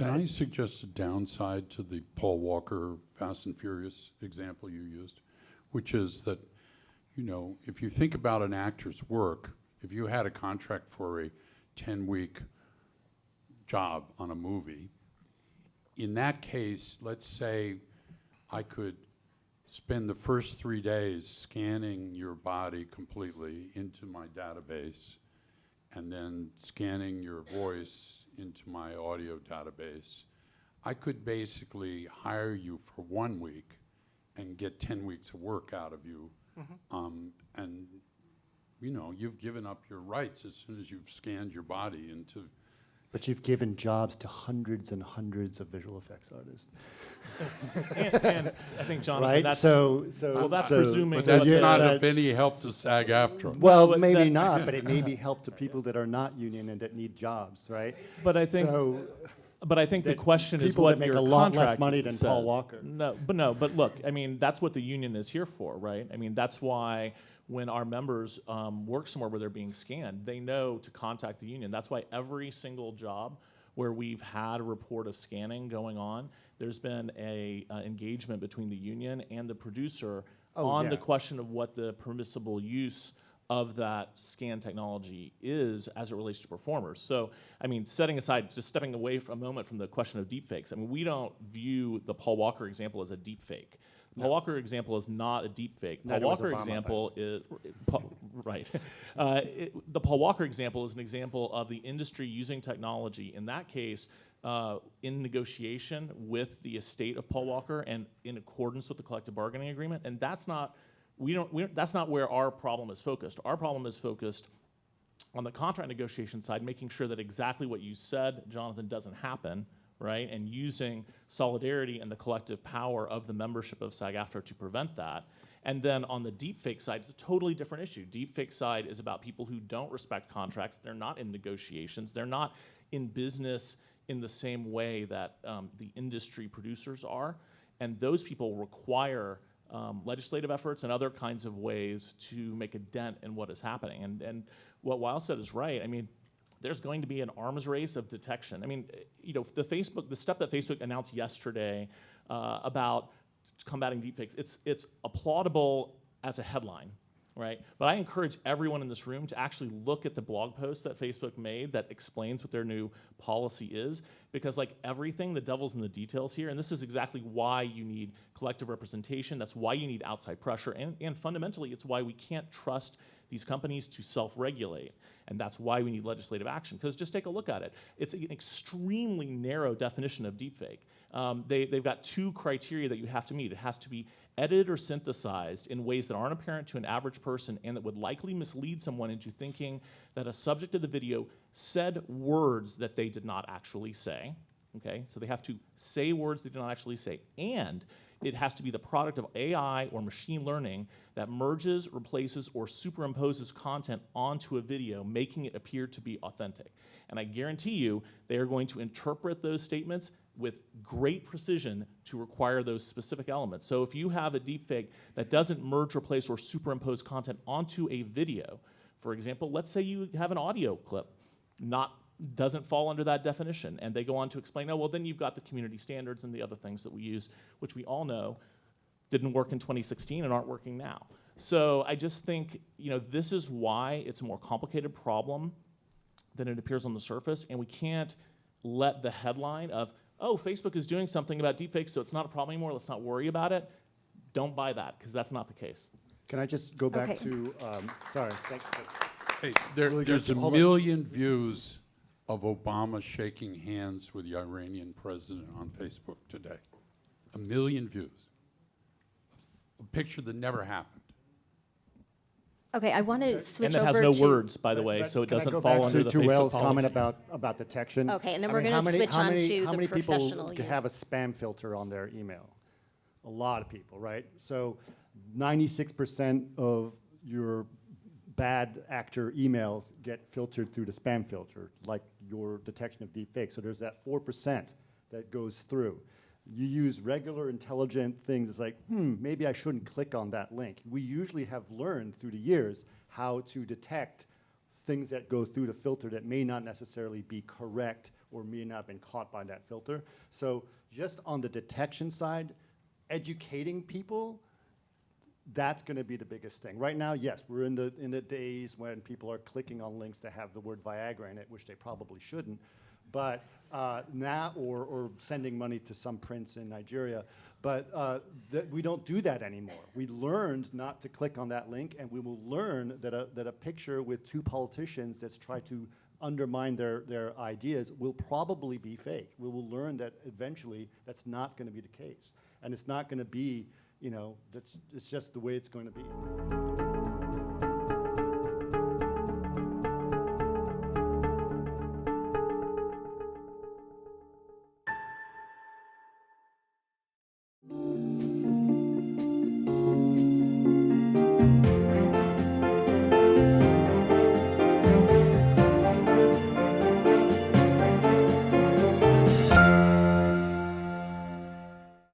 Can I suggest a downside to the Paul Walker Fast and Furious example you used, which is that, you know, if you think about an actor's work, if you had a contract for a 10-week job on a movie, in that case, let's say I could spend the first 3 days scanning your body completely into my database and then scanning your voice into my audio database. I could basically hire you for 1 week and get 10 weeks of work out of you. And you know, you've given up your rights as soon as you've scanned your body into. But you've given jobs to hundreds and hundreds of visual effects artists. and I think, Jonathan, Right? that's Well, that's presuming. But that's yeah, not that- of any help to SAG-AFTRA. Well, but maybe that- not, but it may be help to people that are not union and that need jobs, right? But I think. So, But I think the that question is people what that make your a lot less contract money than Paul says. Walker. But look, I mean, that's what the union is here for, right? I mean, that's why when our members work somewhere where they're being scanned, they know to contact the union. That's why every single job where we've had a report of scanning going on, there's been a engagement between the union and the producer on the question of what the permissible use of that scan technology is as it relates to performers. So, I mean, setting aside, just stepping away for a moment from the question of deepfakes, I mean, we don't view the Paul Walker example as a deepfake. The Paul Walker example is not a deepfake. Paul Neither was Walker Obama, example is, right. The Paul Walker example is an example of the industry using technology, in that case, in negotiation with the estate of Paul Walker and in accordance with the collective bargaining agreement, and that's not that's not where our problem is focused. Our problem is focused on the contract negotiation side, making sure that exactly what you said, Jonathan, doesn't happen, right? And using solidarity and the collective power of the membership of SAG-AFTRA to prevent that. And then on the deepfake side, it's a totally different issue. Deepfake side is about people who don't respect contracts. They're not in negotiations. They're not in business in the same way that the industry producers are. And those people require legislative efforts and other kinds of ways to make a dent in what is happening. And what Weil said is right. I mean, there's going to be an arms race of detection. I mean, you know, the stuff that Facebook announced yesterday about combating deepfakes, it's applaudable as a headline, right? But I encourage everyone in this room to actually look at the blog post that Facebook made that explains what their new policy is, because like everything, the devil's in the details here, and this is exactly why you need collective representation. That's why you need outside pressure, and fundamentally, it's why we can't trust these companies to self-regulate, and that's why we need legislative action, because just take a look at it. It's an extremely narrow definition of deepfake. They've got 2 criteria that you have to meet. It has to be edited or synthesized in ways that aren't apparent to an average person and that would likely mislead someone into thinking that a subject of the video said words that they did not actually say. Okay, so they have to say words they did not actually say, and it has to be the product of AI or machine learning that merges, replaces, or superimposes content onto a video, making it appear to be authentic. And I guarantee you, they are going to interpret those statements with great precision to require those specific elements. So if you have a deepfake that doesn't merge, replace, or superimpose content onto a video, for example, let's say you have an audio clip, doesn't fall under that definition, and they go on to explain, oh, well, then you've got the community standards and the other things that we use, which we all know didn't work in 2016 and aren't working now. So I just think, you know, this is why it's a more complicated problem than it appears on the surface, and we can't let the headline of, oh, Facebook is doing something about deepfakes, so it's not a problem anymore, let's not worry about it. Don't buy that, because that's not the case. Can I just go back Okay. to, sorry, thank you. Hey, Really there's good. a Hold on. million views of Obama shaking hands with the Iranian president on Facebook today. 1 million views. A picture that never happened. Okay, I want to switch And that over has no to. words, by the way, so it Can I doesn't go fall back under the to Facebook Well's policy. comment about detection? Okay, and then I we're mean, gonna how many- switch how on many- to how the many people professional have a use. spam filter on their email? A lot of people, right? So 96% of your bad actor emails get filtered through the spam filter, like your detection of deepfakes. So there's that 4% that goes through. You use regular intelligent things. It's like, maybe I shouldn't click on that link. We usually have learned through the years how to detect things that go through the filter that may not necessarily be correct or may not have been caught by that filter. So just on the detection side, educating people, that's going to be the biggest thing. Right now, yes, we're in the days when people are clicking on links that have the word Viagra in it, which they probably shouldn't. But now, or sending money to some prince in Nigeria, but we don't do that anymore. We learned not to click on that link, and we will learn that a picture with two politicians that's tried to undermine their ideas will probably be fake. We will learn that eventually that's not going to be the case, and it's not going to be, it's just the way it's going to be.